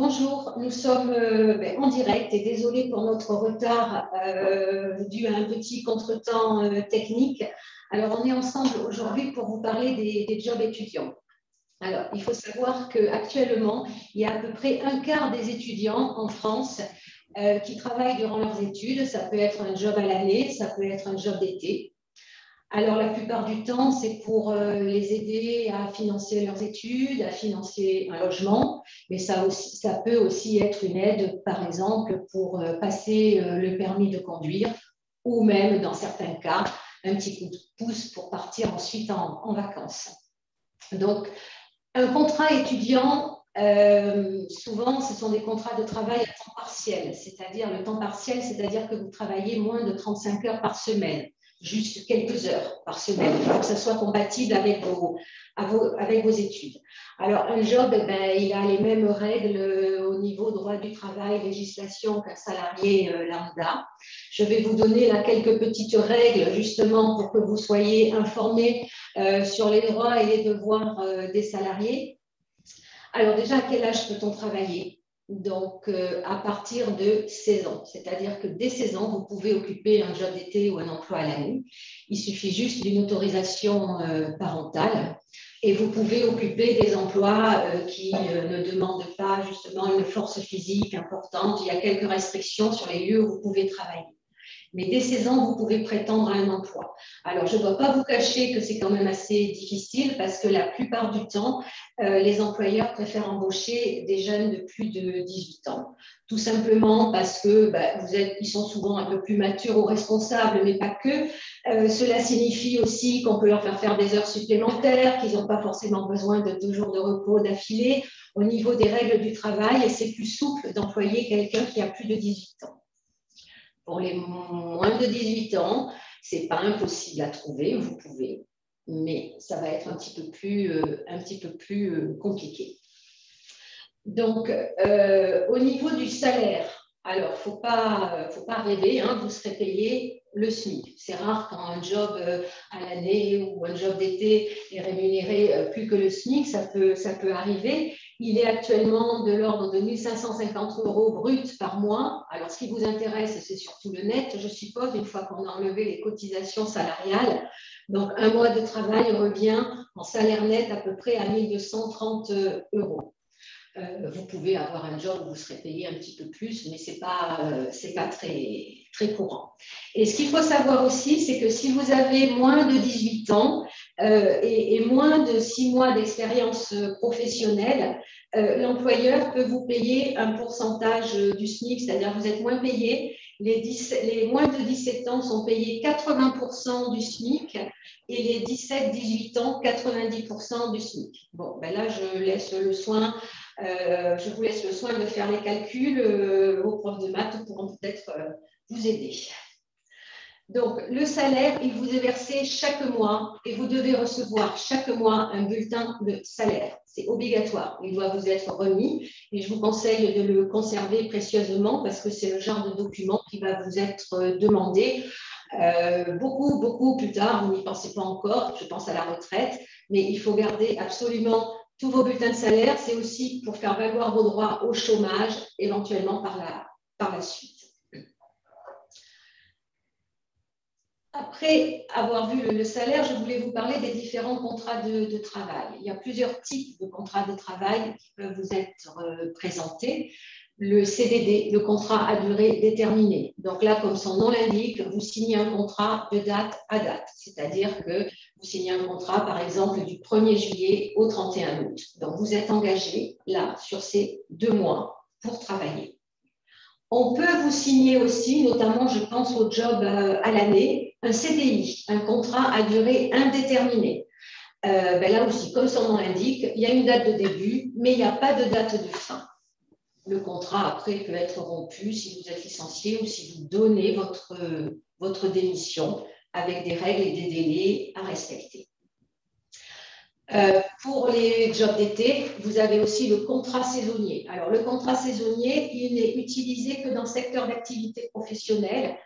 Bonjour, nous sommes en direct et désolé pour notre retard dû à un petit contretemps technique. Alors, on est ensemble aujourd'hui pour vous parler des jobs étudiants. Alors, il faut savoir qu'actuellement, il y a à peu près un quart des étudiants en France qui travaillent durant leurs études. Ça peut être un job à l'année, ça peut être un job d'été. Alors, la plupart du temps, c'est pour les aider à financer leurs études, à financer un logement, mais ça peut aussi être une aide, par exemple, pour passer le permis de conduire ou même, dans certains cas, un petit coup de pouce pour partir ensuite en vacances. Donc, un contrat étudiant, souvent, ce sont des contrats de travail à temps partiel, c'est-à-dire le temps partiel, c'est-à-dire que vous travaillez moins de 35 heures par semaine, juste quelques heures par semaine, pour que ça soit compatible avec vos études. Alors, un job, il a les mêmes règles au niveau droit du travail, législation qu'un salarié lambda. Je vais vous donner là quelques petites règles, justement, pour que vous soyez informés sur les droits et les devoirs des salariés. Alors déjà, à quel âge peut-on travailler? Donc, à partir de 16 ans. C'est-à-dire que dès 16 ans, vous pouvez occuper un job d'été ou un emploi à l'année. Il suffit juste d'une autorisation parentale et vous pouvez occuper des emplois qui ne demandent pas justement une force physique importante. Il y a quelques restrictions sur les lieux où vous pouvez travailler. Mais dès 16 ans, vous pouvez prétendre à un emploi. Alors, je ne dois pas vous cacher que c'est quand même assez difficile parce que la plupart du temps, les employeurs préfèrent embaucher des jeunes de plus de 18 ans. Tout simplement parce que ils sont souvent un peu plus matures ou responsables, mais pas que. Cela signifie aussi qu'on peut leur faire des heures supplémentaires, qu'ils n'ont pas forcément besoin de 2 jours de repos d'affilée. Au niveau des règles du travail, c'est plus souple d'employer quelqu'un qui a plus de 18 ans. Pour les moins de 18 ans, ce n'est pas impossible à trouver, vous pouvez, mais ça va être un petit peu plus compliqué. Donc, au niveau du salaire, alors, il ne faut pas rêver, hein, vous serez payé le SMIC. C'est rare quand un job à l'année ou un job d'été est rémunéré plus que le SMIC, ça peut arriver. Il est actuellement de l'ordre de 1 550 € brut par mois. Alors, ce qui vous intéresse, c'est surtout le net, je suppose, une fois qu'on a enlevé les cotisations salariales. Donc, un mois de travail revient en salaire net à peu près à 1 230 €. Vous pouvez avoir un job où vous serez payé un petit peu plus, mais ce n'est pas très, très courant. Et ce qu'il faut savoir aussi, c'est que si vous avez moins de 18 ans et moins de 6 mois d'expérience professionnelle, l'employeur peut vous payer un pourcentage du SMIC, c'est-à-dire vous êtes moins payé. Les moins de 17 ans sont payés 80% du SMIC et les 17-18 ans, 90% du SMIC. Bon, là, je vous laisse le soin de faire les calculs. Vos profs de maths pourront peut-être vous aider. Donc, le salaire, il vous est versé chaque mois et vous devez recevoir chaque mois un bulletin de salaire. C'est obligatoire. Il doit vous être remis et je vous conseille de le conserver précieusement parce que c'est le genre de document qui va vous être demandé beaucoup plus tard. Vous n'y pensez pas encore, je pense à la retraite, mais il faut garder absolument tous vos bulletins de salaire. C'est aussi pour faire valoir vos droits au chômage, éventuellement par la suite. Après avoir vu le salaire, je voulais vous parler des différents contrats de travail. Il y a plusieurs types de contrats de travail qui peuvent vous être présentés. Le CDD, le contrat à durée déterminée. Donc là, comme son nom l'indique, vous signez un contrat de date à date. C'est-à-dire que vous signez un contrat, par exemple, du 1er juillet au 31 août. Donc, vous êtes engagé, là, sur ces 2 mois pour travailler. On peut vous signer aussi, notamment, je pense au job à l'année, un CDI, un contrat à durée indéterminée. Là aussi, comme son nom l'indique, il y a une date de début, mais il n'y a pas de date de fin. Le contrat, après, peut être rompu si vous êtes licencié ou si vous donnez votre démission avec des règles et des délais à respecter. Pour les jobs d'été, vous avez aussi le contrat saisonnier. Alors, le contrat saisonnier, il n'est utilisé que dans le secteur d'activité professionnelle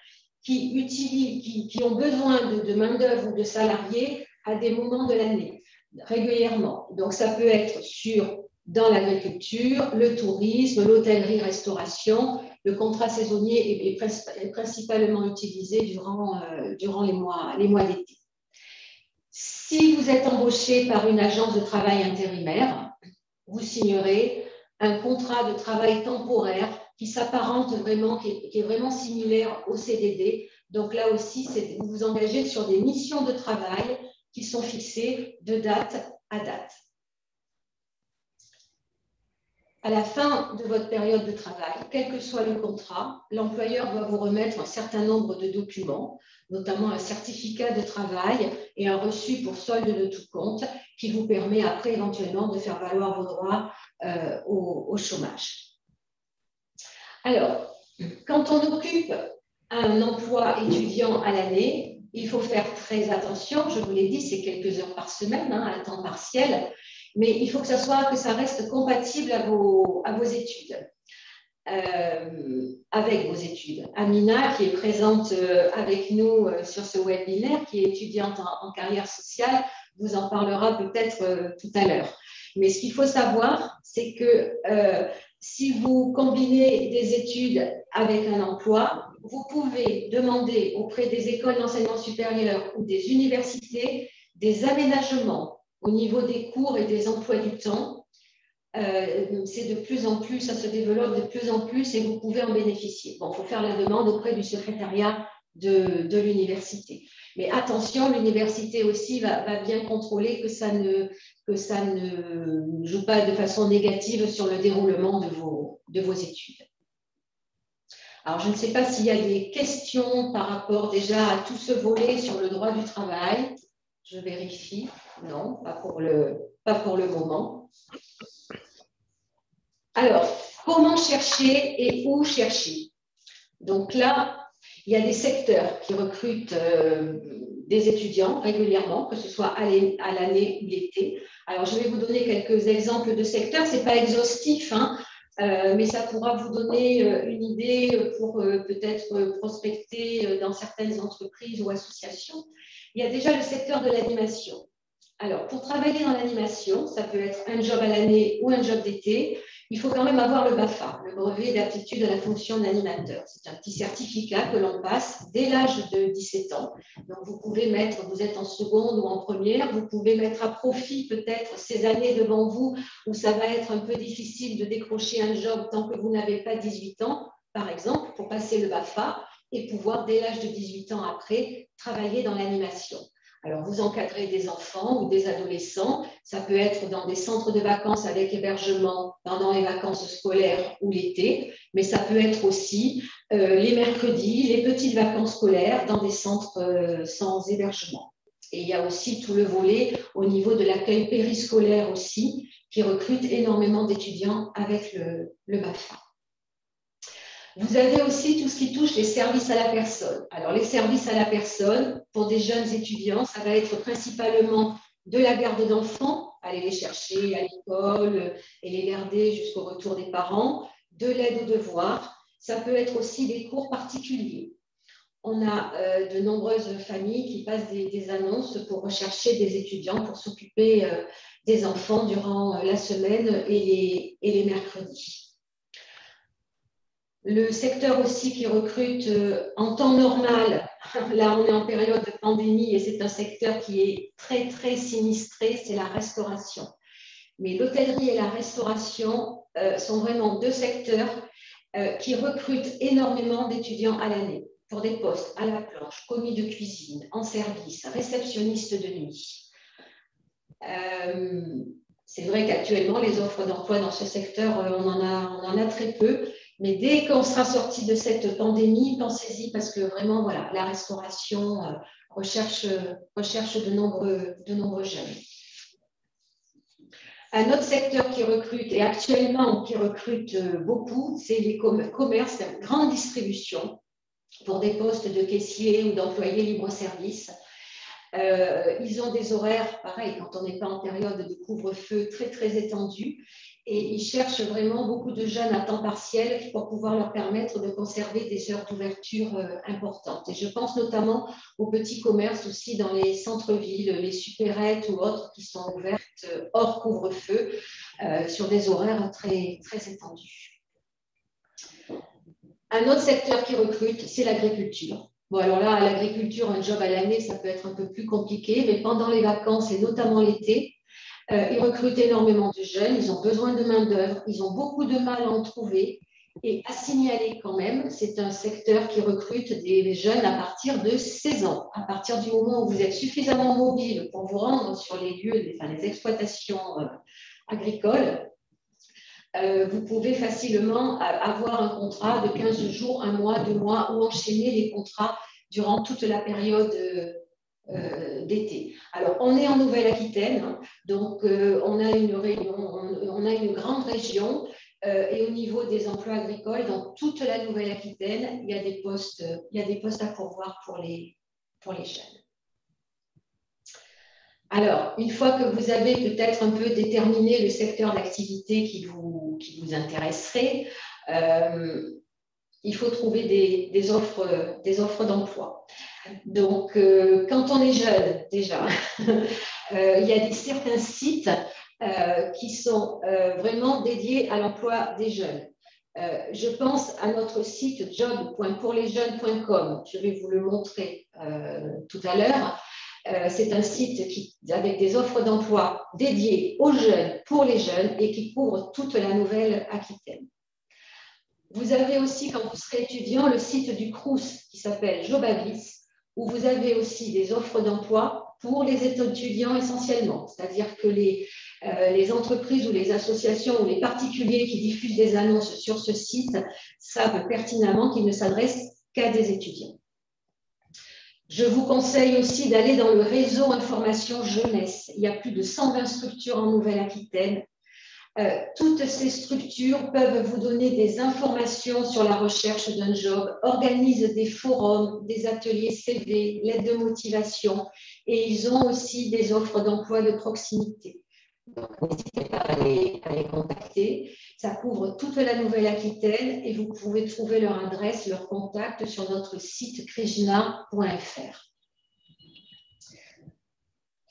qui ont besoin de main-d'œuvre ou de salariés à des moments de l'année, régulièrement. Donc, ça peut être sur dans l'agriculture, le tourisme, l'hôtellerie-restauration. Le contrat saisonnier est principalement utilisé durant les mois d'été. Si vous êtes embauché par une agence de travail intérimaire, vous signerez un contrat de travail temporaire qui s'apparente vraiment, qui est vraiment similaire au CDD. Donc là aussi, vous vous engagez sur des missions de travail qui sont fixées de date à date. À la fin de votre période de travail, quel que soit le contrat, l'employeur doit vous remettre un certain nombre de documents, notamment un certificat de travail et un reçu pour solde de tout compte qui vous permet après éventuellement de faire valoir vos droits au chômage. Alors, quand on occupe un emploi étudiant à l'année, il faut faire très attention. Je vous l'ai dit, c'est quelques heures par semaine, à temps partiel. Mais il faut que ça reste compatible à vos études, avec vos études. Amina, qui est présente avec nous sur ce webinaire, qui est étudiante en carrière sociale, vous en parlera peut-être tout à l'heure. Mais ce qu'il faut savoir, c'est que si vous combinez des études avec un emploi, vous pouvez demander auprès des écoles d'enseignement supérieur ou des universités des aménagements au niveau des cours et des emplois du temps. C'est de plus en plus, ça se développe de plus en plus et vous pouvez en bénéficier. Bon, il faut faire la demande auprès du secrétariat de l'université. Mais attention, l'université aussi va bien contrôler que ça ne joue pas de façon négative sur le déroulement de vos études. Alors, je ne sais pas s'il y a des questions par rapport déjà à tout ce volet sur le droit du travail. Je vérifie. Non, pas pour le moment. Alors, comment chercher et où chercher? Donc là, il y a des secteurs qui recrutent des étudiants régulièrement, que ce soit à l'année ou l'été. Alors, je vais vous donner quelques exemples de secteurs. Ce n'est pas exhaustif, mais ça pourra vous donner une idée pour peut-être prospecter dans certaines entreprises ou associations. Il y a déjà le secteur de l'animation. Alors, pour travailler dans l'animation, ça peut être un job à l'année ou un job d'été. Il faut quand même avoir le BAFA, le brevet d'aptitude à la fonction d'animateur. C'est un petit certificat que l'on passe dès l'âge de 17 ans. Donc, vous pouvez mettre, vous êtes en seconde ou en première, vous pouvez mettre à profit peut-être ces années devant vous où ça va être un peu difficile de décrocher un job tant que vous n'avez pas 18 ans, par exemple, pour passer le BAFA et pouvoir, dès l'âge de 18 ans après, travailler dans l'animation. Alors, vous encadrez des enfants ou des adolescents. Ça peut être dans des centres de vacances avec hébergement pendant les vacances scolaires ou l'été, mais ça peut être aussi les mercredis, les petites vacances scolaires dans des centres sans hébergement. Et il y a aussi tout le volet au niveau de l'accueil périscolaire aussi, qui recrute énormément d'étudiants avec le BAFA. Vous avez aussi tout ce qui touche les services à la personne. Alors, les services à la personne, pour des jeunes étudiants, ça va être principalement de la garde d'enfants, aller les chercher à l'école et les garder jusqu'au retour des parents, de l'aide aux devoirs. Ça peut être aussi des cours particuliers. On a de nombreuses familles qui passent des annonces pour rechercher des étudiants pour s'occuper des enfants durant la semaine et les mercredis. Le secteur aussi qui recrute en temps normal, là on est en période de pandémie et c'est un secteur qui est très très sinistré, c'est la restauration. Mais l'hôtellerie et la restauration sont vraiment deux secteurs qui recrutent énormément d'étudiants à l'année pour des postes à la planche, commis de cuisine, en service, réceptionniste de nuit. C'est vrai qu'actuellement les offres d'emploi dans ce secteur, on en a très peu. Mais dès qu'on sera sorti de cette pandémie, pensez-y parce que vraiment, voilà, la restauration recherche de nombreux jeunes. Un autre secteur qui recrute et actuellement qui recrute beaucoup, c'est les commerces, la grande distribution pour des postes de caissier ou d'employés libre-service. Ils ont des horaires, pareil, quand on n'est pas en période de couvre-feu très, très étendus. et ils cherchent vraiment beaucoup de jeunes à temps partiel pour pouvoir leur permettre de conserver des heures d'ouverture importantes. Et je pense notamment aux petits commerces aussi dans les centres-villes, les supérettes ou autres qui sont ouvertes hors couvre-feu sur des horaires très, très étendus. Un autre secteur qui recrute, c'est l'agriculture. Bon, alors là, l'agriculture, un job à l'année, ça peut être un peu plus compliqué, mais pendant les vacances et notamment l'été, ils recrutent énormément de jeunes, ils ont besoin de main-d'œuvre, ils ont beaucoup de mal à en trouver. Et à signaler quand même, c'est un secteur qui recrute des jeunes à partir de 16 ans. À partir du moment où vous êtes suffisamment mobile pour vous rendre sur les lieux, les exploitations agricoles, vous pouvez facilement avoir un contrat de 15 jours, un mois, 2 mois, ou enchaîner les contrats durant toute la période d'été. Alors, on est en Nouvelle-Aquitaine, donc on a une grande région et au niveau des emplois agricoles, dans toute la Nouvelle-Aquitaine, il y a des postes à pourvoir pour les jeunes. Alors, une fois que vous avez peut-être un peu déterminé le secteur d'activité qui vous intéresserait, il faut trouver des offres d'emploi. Donc, quand on est jeune, déjà, il y a certains sites qui sont vraiment dédiés à l'emploi des jeunes. Je pense à notre site job.pourlesjeunes.com. Je vais vous le montrer tout à l'heure. C'est un site avec des offres d'emploi dédiées aux jeunes, pour les jeunes, et qui couvre toute la Nouvelle-Aquitaine. Vous avez aussi, quand vous serez étudiant, le site du Crous qui s'appelle Jobavis, où vous avez aussi des offres d'emploi pour les étudiants essentiellement. C'est-à-dire que les entreprises ou les associations ou les particuliers qui diffusent des annonces sur ce site savent pertinemment qu'ils ne s'adressent qu'à des étudiants. Je vous conseille aussi d'aller dans le réseau Information Jeunesse. Il y a plus de 120 structures en Nouvelle-Aquitaine. Toutes ces structures peuvent vous donner des informations sur la recherche d'un job, organisent des forums, des ateliers CV, l'aide de motivation, et ils ont aussi des offres d'emploi de proximité. Donc, n'hésitez pas à les contacter. Ça couvre toute la Nouvelle-Aquitaine et vous pouvez trouver leur adresse, leur contact sur notre site krishna.fr.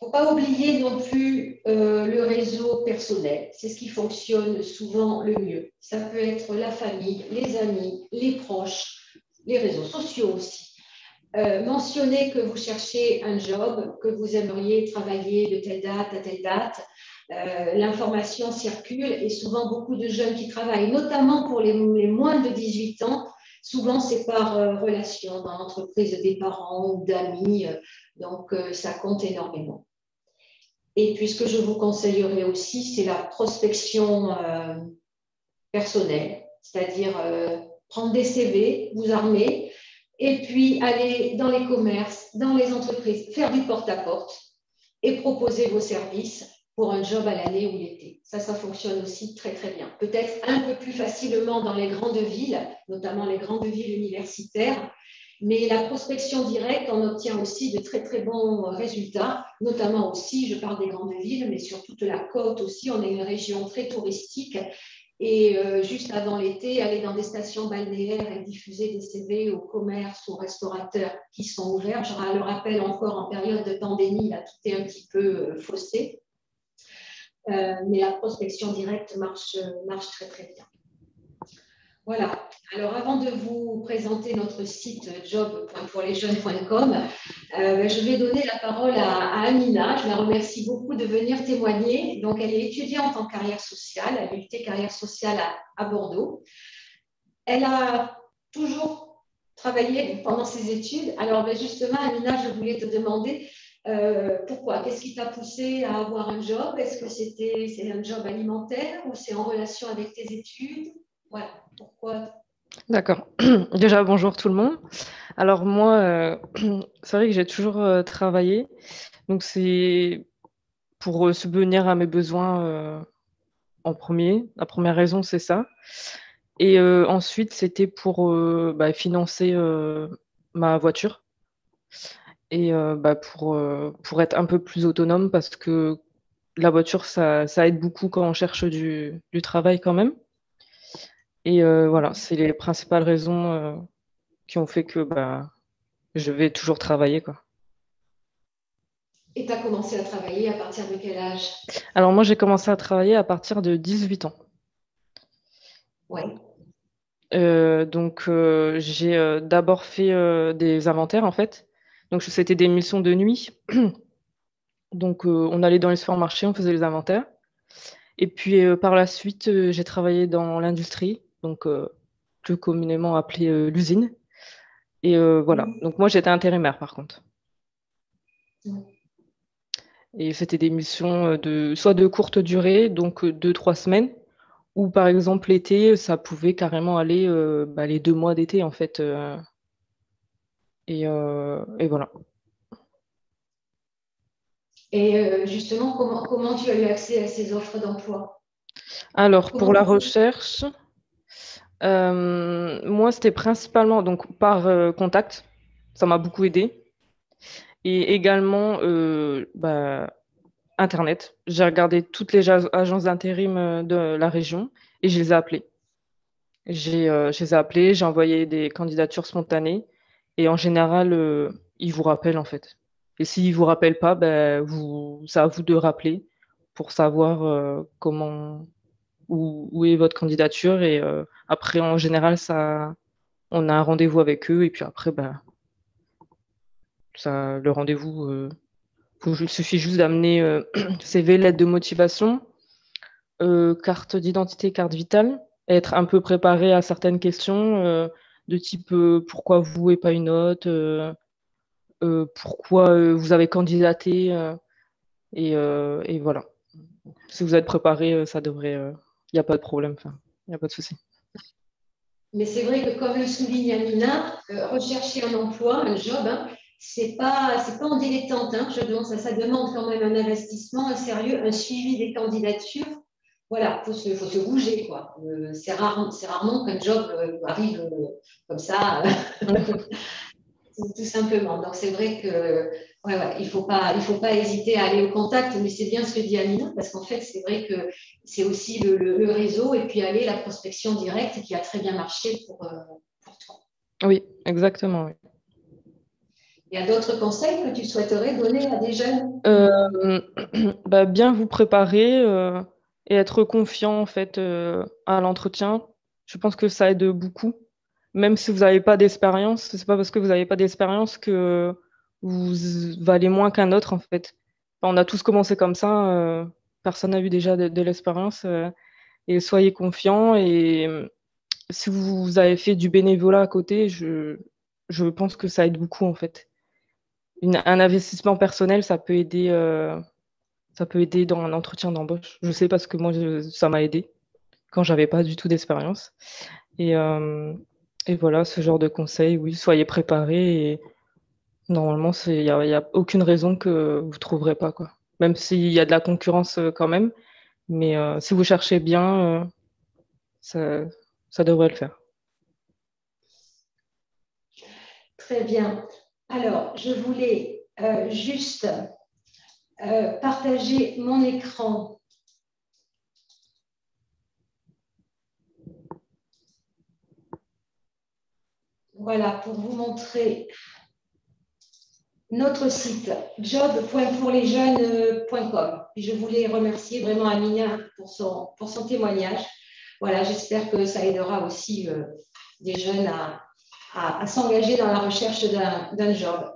Il ne faut pas oublier non plus le réseau personnel. C'est ce qui fonctionne souvent le mieux. Ça peut être la famille, les amis, les proches, les réseaux sociaux aussi. Mentionnez que vous cherchez un job, que vous aimeriez travailler de telle date à telle date. L'information circule et souvent beaucoup de jeunes qui travaillent, notamment pour les moins de 18 ans, souvent c'est par relation dans l'entreprise des parents ou d'amis, donc ça compte énormément. Et puis, ce que je vous conseillerais aussi, c'est la prospection personnelle, c'est-à-dire prendre des CV, vous armer, et puis aller dans les commerces, dans les entreprises, faire du porte-à-porte et proposer vos services pour un job à l'année ou l'été. Ça fonctionne aussi très, très bien. Peut-être un peu plus facilement dans les grandes villes, notamment les grandes villes universitaires, mais la prospection directe, on obtient aussi de très, très bons résultats, notamment aussi, je parle des grandes villes, mais sur toute la côte aussi, on est une région très touristique. Et juste avant l'été, aller dans des stations balnéaires et diffuser des CV aux commerces, aux restaurateurs qui sont ouverts. Je le rappelle encore, en période de pandémie, là, tout est un petit peu faussé. Mais la prospection directe marche très, très bien. Voilà. Alors, avant de vous présenter notre site job.pourlesjeunes.com, je vais donner la parole à Amina. Je la remercie beaucoup de venir témoigner. Donc, elle est étudiante en carrière sociale, à l'UT Carrière sociale à Bordeaux. Elle a toujours travaillé pendant ses études. Alors, justement, Amina, je voulais te demander pourquoi? Qu'est-ce qui t'a poussé à avoir un job? Est-ce que c'est un job alimentaire ou c'est en relation avec tes études? Voilà, pourquoi? D'accord. Déjà, bonjour tout le monde. Alors moi, c'est vrai que j'ai toujours travaillé. Donc c'est pour subvenir à mes besoins en premier. La première raison, c'est ça. Et ensuite, c'était pour financer ma voiture et pour être un peu plus autonome parce que la voiture, ça aide beaucoup quand on cherche du travail quand même. Et voilà, c'est les principales raisons qui ont fait que bah, je vais toujours travailler, quoi. Et tu as commencé à travailler à partir de quel âge? Alors moi, j'ai commencé à travailler à partir de 18 ans. Ouais. Donc j'ai d'abord fait des inventaires en fait. Donc c'était des missions de nuit. Donc on allait dans les supermarchés, on faisait les inventaires. Et puis par la suite, j'ai travaillé dans l'industrie, donc plus communément appelée l'usine. Et voilà. Mhm. Donc moi j'étais intérimaire par contre. Mhm. Et c'était des missions soit de courte durée, donc 2, 3 semaines, ou par exemple l'été, ça pouvait carrément aller bah, les 2 mois d'été en fait. Et voilà. Et justement, comment tu as eu accès à ces offres d'emploi? Alors pour la Comment... recherche, moi c'était principalement donc par contact, ça m'a beaucoup aidé. Et également bah, Internet. J'ai regardé toutes les agences d'intérim de la région et je les ai appelées. Je les ai appelés, j'ai envoyé des candidatures spontanées et en général, ils vous rappellent en fait. Et s'ils ne vous rappellent pas, ben, c'est à vous de rappeler pour savoir où est votre candidature. Et après, en général, on a un rendez-vous avec eux et puis après, ben, le rendez-vous, il suffit juste d'amener CV, lettre de motivation, carte d'identité, carte vitale, être un peu préparé à certaines questions de type pourquoi vous et pas une autre, pourquoi vous avez candidaté, et voilà. Si vous êtes préparé, ça devrait, il n'y a pas de problème, enfin, il n'y a pas de souci. Mais c'est vrai que, comme le souligne Amina, rechercher un emploi, un job, hein, c'est pas en dilettante. Hein, ça demande quand même un investissement, un sérieux, un suivi des candidatures. Voilà, faut se bouger, quoi. C'est rarement qu'un job arrive comme ça, tout simplement. Donc c'est vrai que ouais, il faut pas hésiter à aller au contact, mais c'est bien ce que dit Amina, parce qu'en fait, c'est vrai que c'est aussi le réseau et puis aller la prospection directe qui a très bien marché pour toi. Oui, exactement. Oui. Il y a d'autres conseils que tu souhaiterais donner à des jeunes? Bah, bien vous préparer et être confiant en fait à l'entretien. Je pense que ça aide beaucoup. Même si vous n'avez pas d'expérience, c'est pas parce que vous n'avez pas d'expérience que vous valez moins qu'un autre en fait. Enfin, on a tous commencé comme ça. Personne n'a eu déjà de l'expérience. Et soyez confiants. Et si vous avez fait du bénévolat à côté, je pense que ça aide beaucoup en fait. Un investissement personnel, ça peut aider dans un entretien d'embauche. Je sais parce que moi, ça m'a aidé quand j'avais pas du tout d'expérience. Et, euh, et voilà, ce genre de conseils, oui, soyez préparés. Et normalement, il y a aucune raison que vous ne trouverez pas, quoi. Même s'il y a de la concurrence quand même. Mais si vous cherchez bien, ça, ça devrait le faire. Très bien. Alors, je voulais juste partager mon écran. Voilà, pour vous montrer notre site job.pourlesjeunes.com. Et je voulais remercier vraiment Amina pour son témoignage. Voilà, j'espère que ça aidera aussi des jeunes à s'engager dans la recherche d'un job.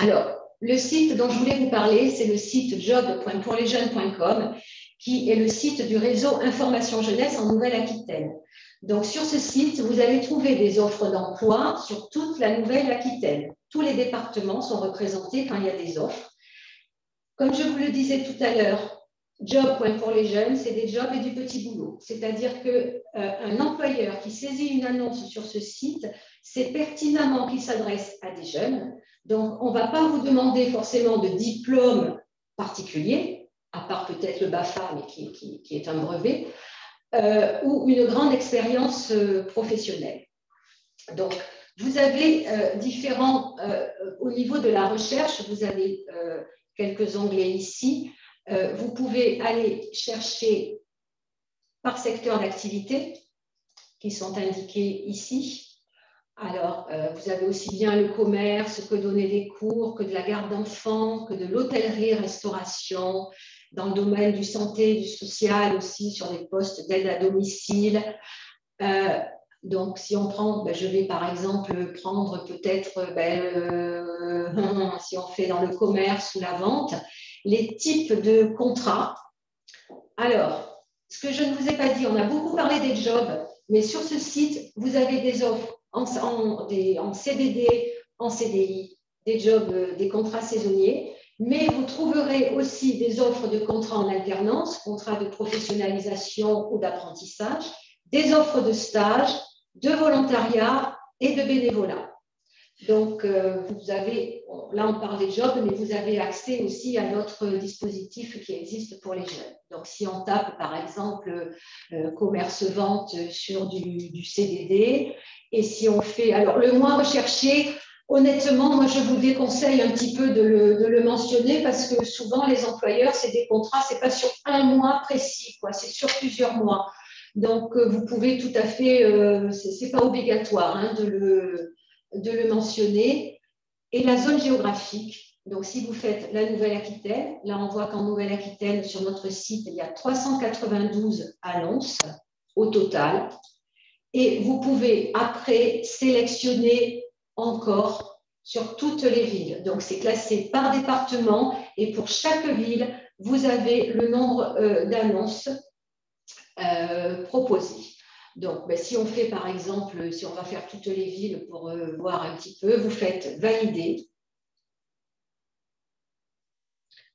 Alors, le site dont je voulais vous parler, c'est le site job.pourlesjeunes.com, qui est le site du réseau Information Jeunesse en Nouvelle-Aquitaine. Donc, sur ce site, vous allez trouver des offres d'emploi sur toute la Nouvelle-Aquitaine. Tous les départements sont représentés quand il y a des offres. Comme je vous le disais tout à l'heure, job.pourlesjeunes, c'est des jobs et du petit boulot. C'est-à-dire qu'un employeur qui saisit une annonce sur ce site sait pertinemment qu'il s'adresse à des jeunes. Donc, on ne va pas vous demander forcément de diplôme particulier, à part peut-être le BAFA, mais qui est un brevet, ou une grande expérience professionnelle. Donc, vous avez au niveau de la recherche, vous avez quelques onglets ici. Vous pouvez aller chercher par secteur d'activité qui sont indiqués ici. Alors, vous avez aussi bien le commerce que donner des cours, que de la garde d'enfants, que de l'hôtellerie-restauration, dans le domaine du santé, du social aussi, sur des postes d'aide à domicile. Donc, si on prend, je vais par exemple prendre peut-être, si on fait dans le commerce ou la vente, les types de contrats. Alors, ce que je ne vous ai pas dit, on a beaucoup parlé des jobs, mais sur ce site, vous avez des offres en CDD, en CDI, des jobs, des contrats saisonniers, mais vous trouverez aussi des offres de contrats en alternance, contrats de professionnalisation ou d'apprentissage, des offres de stage, de volontariat et de bénévolat. Donc, vous avez, là on parle des jobs, mais vous avez accès aussi à notre dispositif qui existe pour les jeunes. Donc, si on tape par exemple commerce-vente sur du CDD, et si on fait, alors le moins recherché, honnêtement, moi je vous déconseille un petit peu de le mentionner parce que souvent les employeurs, c'est des contrats, c'est pas sur un mois précis, quoi, c'est sur plusieurs mois. Donc, vous pouvez tout à fait, c'est pas obligatoire hein, de le mentionner. Et la zone géographique, donc si vous faites la Nouvelle-Aquitaine, là on voit qu'en Nouvelle-Aquitaine, sur notre site, il y a 392 annonces au total. Et vous pouvez après sélectionner encore sur toutes les villes. Donc c'est classé par département et pour chaque ville, vous avez le nombre d'annonces proposées. Donc, si on fait par exemple, si on va faire toutes les villes pour voir un petit peu, vous faites valider.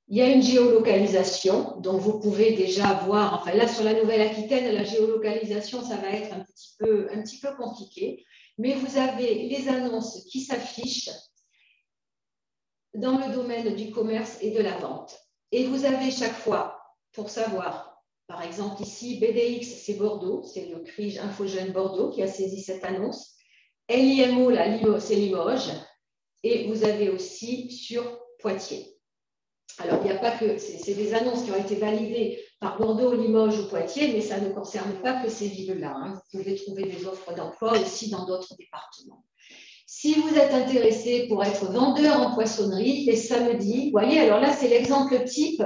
Il y a une géolocalisation, donc vous pouvez déjà voir, enfin là sur la Nouvelle-Aquitaine, la géolocalisation, ça va être un petit peu compliqué, mais vous avez les annonces qui s'affichent dans le domaine du commerce et de la vente. Et vous avez chaque fois, pour savoir, par exemple, ici, BDX, c'est Bordeaux, c'est le CRIJ Info Jeune Bordeaux qui a saisi cette annonce. LIMO, c'est Limoges. Et vous avez aussi sur Poitiers. Alors, il n'y a pas que, c'est des annonces qui ont été validées par Bordeaux, Limoges ou Poitiers, mais ça ne concerne pas que ces villes-là. Hein. Vous pouvez trouver des offres d'emploi aussi dans d'autres départements. Si vous êtes intéressé pour être vendeur en poissonnerie, les samedis, vous voyez, alors là, c'est l'exemple type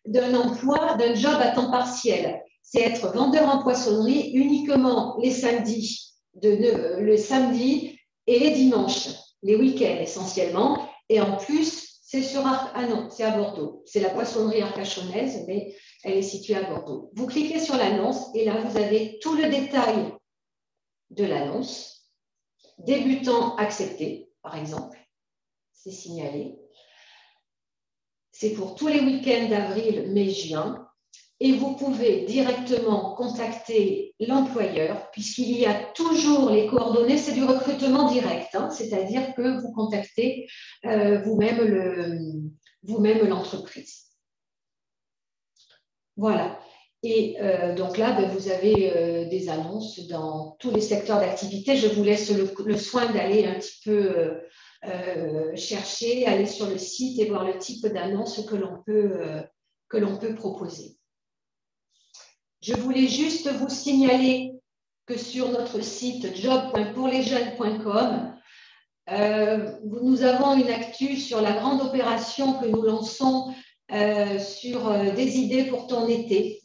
d'un emploi, d'un job à temps partiel. C'est être vendeur en poissonnerie uniquement les samedis, le samedi et les dimanches, les week-ends essentiellement. Et en plus, c'est c'est à Bordeaux. C'est la poissonnerie arcachonnaise, mais elle est située à Bordeaux. Vous cliquez sur l'annonce et là, vous avez tout le détail de l'annonce. Débutant accepté, par exemple, c'est signalé. C'est pour tous les week-ends d'avril, mai, juin. Et vous pouvez directement contacter l'employeur, puisqu'il y a toujours les coordonnées, c'est du recrutement direct, hein, c'est-à-dire que vous contactez vous-même l'entreprise. Voilà. Et donc là, vous avez des annonces dans tous les secteurs d'activité. Je vous laisse le soin d'aller un petit peu chercher, aller sur le site et voir le type d'annonce que l'on peut proposer. Je voulais juste vous signaler que sur notre site job.pourlesjeunes.com, nous avons une actu sur la grande opération que nous lançons sur des idées pour ton été.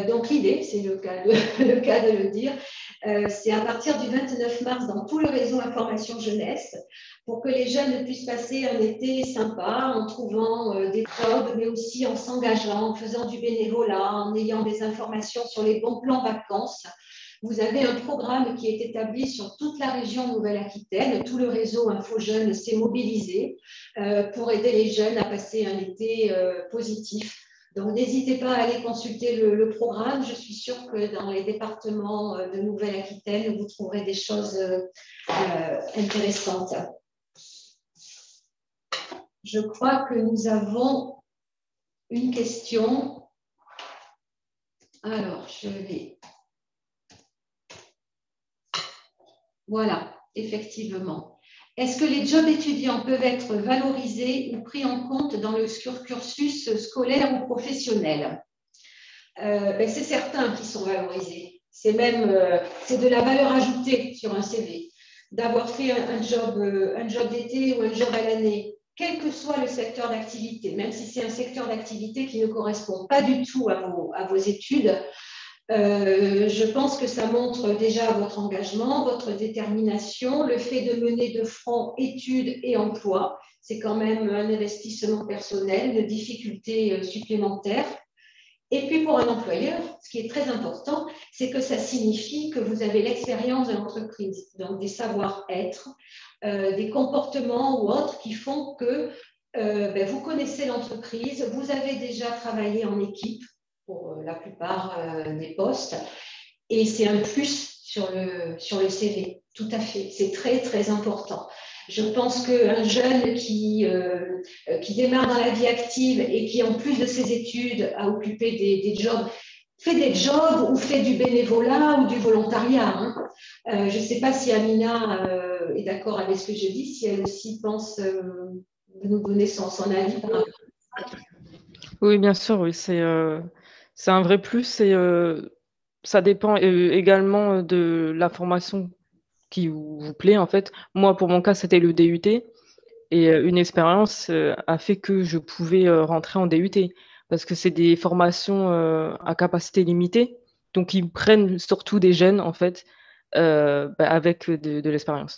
Donc l'idée, c'est le cas de le dire, c'est à partir du 29 mars dans tout le réseau Information Jeunesse pour que les jeunes puissent passer un été sympa en trouvant des jobs, mais aussi en s'engageant, en faisant du bénévolat, en ayant des informations sur les bons plans vacances. Vous avez un programme qui est établi sur toute la région Nouvelle-Aquitaine. Tout le réseau Info Jeunes s'est mobilisé pour aider les jeunes à passer un été positif. Donc, n'hésitez pas à aller consulter le programme. Je suis sûre que dans les départements de Nouvelle-Aquitaine, vous trouverez des choses intéressantes. Je crois que nous avons une question. Alors, je vais... Voilà, effectivement. Est-ce que les jobs étudiants peuvent être valorisés ou pris en compte dans le cursus scolaire ou professionnel? C'est certains qui sont valorisés. C'est même c'est de la valeur ajoutée sur un CV d'avoir fait un job d'été ou un job à l'année, quel que soit le secteur d'activité, même si c'est un secteur d'activité qui ne correspond pas du tout à vos études. Je pense que ça montre déjà votre engagement, votre détermination, le fait de mener de front études et emploi. C'est quand même un investissement personnel, de difficultés supplémentaires. Et puis pour un employeur, ce qui est très important, c'est que ça signifie que vous avez l'expérience de l'entreprise, donc des savoir-être, des comportements ou autres qui font que vous connaissez l'entreprise, vous avez déjà travaillé en équipe pour la plupart des postes, et c'est un plus sur le CV, tout à fait, c'est très très important. Je pense qu'un jeune qui démarre dans la vie active et qui, en plus de ses études, a occupé des jobs, fait des jobs ou fait du bénévolat ou du volontariat. Hein. Je ne sais pas si Amina est d'accord avec ce que je dis, si elle aussi pense de nous donner son avis par rapport à ça. Oui, bien sûr, oui, c'est un vrai plus et ça dépend également de la formation qui vous plaît, en fait. Moi, pour mon cas, c'était le DUT et une expérience a fait que je pouvais rentrer en DUT parce que c'est des formations à capacité limitée, donc ils prennent surtout des jeunes, en fait, avec de l'expérience.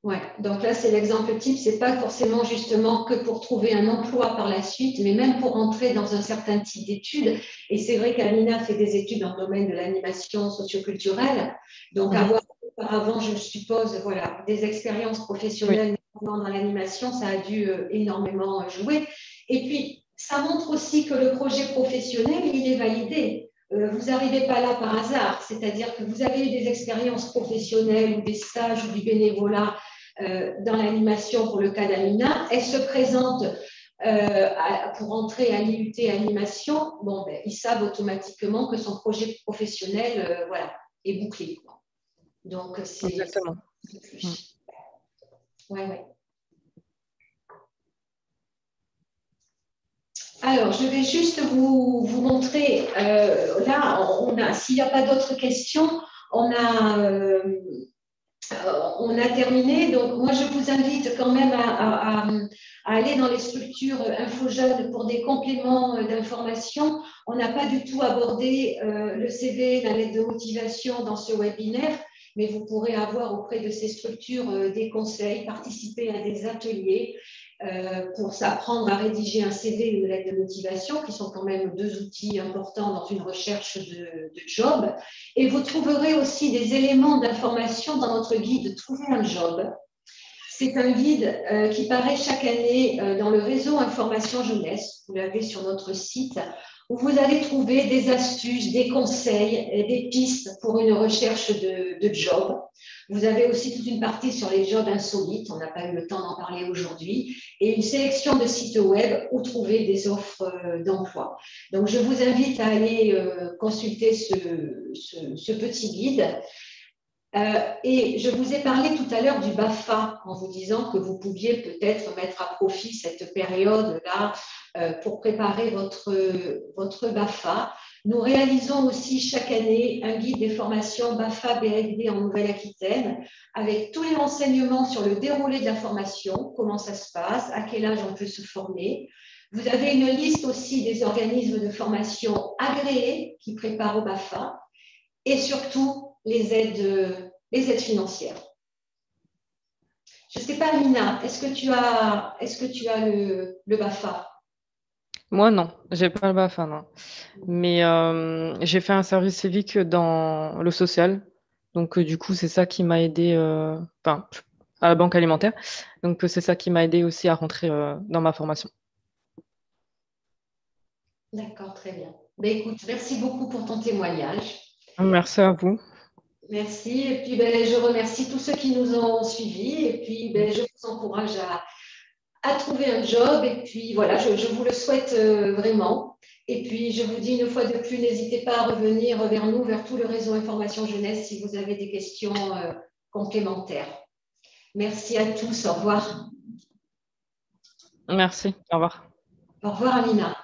Ouais, donc là, c'est l'exemple type. C'est pas forcément justement que pour trouver un emploi par la suite, mais même pour entrer dans un certain type d'études. Et c'est vrai qu'Amina fait des études dans le domaine de l'animation socioculturelle. Donc, Mhm. avoir auparavant, je suppose, voilà, des expériences Oui, professionnelles dans l'animation, ça a dû énormément jouer. Et puis, ça montre aussi que le projet professionnel, il est validé. Vous n'arrivez pas là par hasard, c'est-à-dire que vous avez eu des expériences professionnelles ou des stages ou du bénévolat dans l'animation pour le cas d'Amina. Elle se présente pour entrer à l'IUT animation. Bon, ils savent automatiquement que son projet professionnel voilà, est bouclé. Quoi. Donc, c'est exactement. Mm. plus. Ouais, ouais. Alors, je vais juste vous montrer, là, s'il n'y a pas d'autres questions, on a, on a terminé. Donc, moi, je vous invite quand même à aller dans les structures InfoJeunes pour des compléments d'information. On n'a pas du tout abordé le CV, la lettre de motivation dans ce webinaire, mais vous pourrez avoir auprès de ces structures des conseils, participer à des ateliers pour s'apprendre à rédiger un CV et une lettre de motivation, qui sont quand même deux outils importants dans une recherche de job. Et vous trouverez aussi des éléments d'information dans notre guide Trouver un job. C'est un guide qui paraît chaque année dans le réseau Information Jeunesse. Vous l'avez sur notre site, où vous allez trouver des astuces, des conseils et des pistes pour une recherche de job. Vous avez aussi toute une partie sur les jobs insolites. On n'a pas eu le temps d'en parler aujourd'hui. Et une sélection de sites web où trouver des offres d'emploi. Donc, je vous invite à aller consulter ce petit guide. Et je vous ai parlé tout à l'heure du BAFA en vous disant que vous pouviez peut-être mettre à profit cette période-là pour préparer votre BAFA. Nous réalisons aussi chaque année un guide des formations BAFA-BLD en Nouvelle-Aquitaine avec tous les renseignements sur le déroulé de la formation, comment ça se passe, à quel âge on peut se former. Vous avez une liste aussi des organismes de formation agréés qui préparent au BAFA et surtout les aides financières. Je ne sais pas, Nina, est-ce que tu as le BAFA? Moi, non, j'ai pas le BAFA, non. Mais j'ai fait un service civique dans le social. Donc, du coup, c'est ça qui m'a aidé enfin, à la banque alimentaire. Donc, c'est ça qui m'a aidé aussi à rentrer dans ma formation. D'accord, très bien. Ben, écoute, merci beaucoup pour ton témoignage. Merci à vous. Merci. Et puis, je remercie tous ceux qui nous ont suivis. Et puis, je vous encourage à trouver un job. Et puis, voilà, je vous le souhaite vraiment. Et puis, je vous dis une fois de plus, n'hésitez pas à revenir vers nous, vers tout le réseau Information Jeunesse, si vous avez des questions complémentaires. Merci à tous. Au revoir. Merci. Au revoir. Au revoir, Amina.